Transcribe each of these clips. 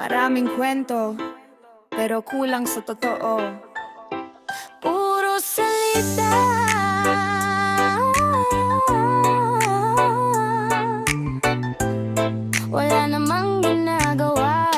Maraming kwento, pero kulang sa totoo. Puro salita, wala namang ginagawa.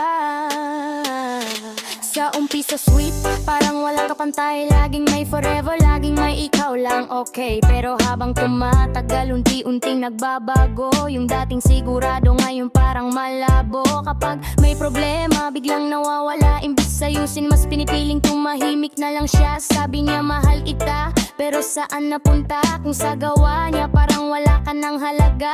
Sa umpisa sweet, parang walang kapantay. Laging may forever, laging may ikaw lang, okay. Pero habang tumatagal, unti-unting nagbabago. Yung dating sigurado, ngayon parang malabo. Kapag may problema, biglang nawawala. Imbis ayusin, mas pinipiling tumahimik na lang siya. Sabi niya mahal kita, pero saan napunta? Kung sa gawa niya, parang wala ka ng halaga.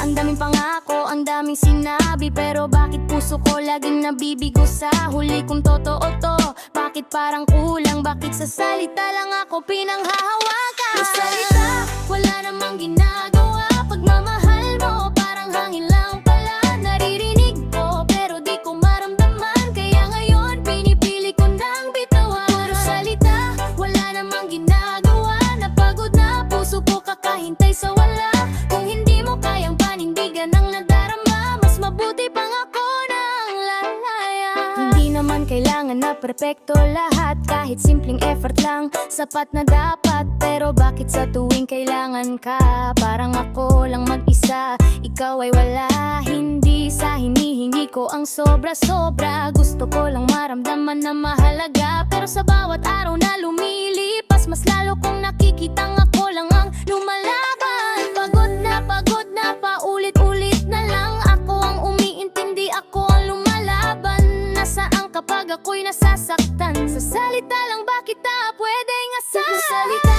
Ang daming pangako, ang daming sinabi, pero bakit puso ko laging nabibigo sa huli? Kung totoo to, bakit parang kulang? Bakit sa salita lang ako pinanghahawakan? Sa salita, wala namang ginagawa. Pagmamahal mo, parang hangin lang pala. Naririnig ko, pero di ko maramdaman. Kaya ngayon, pinipili ko nang bitawan. Puro salita, wala namang ginagawa. Napagod na puso ko kakahintay sa wala. Kung hindi mo kayang panindigan ang nadarama, mas mabuti pang ako nang lalaya. Hindi naman kailangan na perpekto lahat. Kahit simpleng effort lang, sapat na dapat. Pero bakit sa tuwing kailangan ka, parang ako lang mag-isa, ikaw ay wala. Hindi sa hinihingi ko ang sobra-sobra. Gusto ko lang maramdaman na mahalaga. Pero sa bawat araw na lumilipas, mas lalo kong nakikitang ako lang ang lumalaban. Pagod na, paulit-ulit na lang. Ako ang umiintindi, ako ang lumalaban. Nasaan kapag ako'y nasasaktan? Sa salita lang ba kita pwedeng asahan? Sa salita,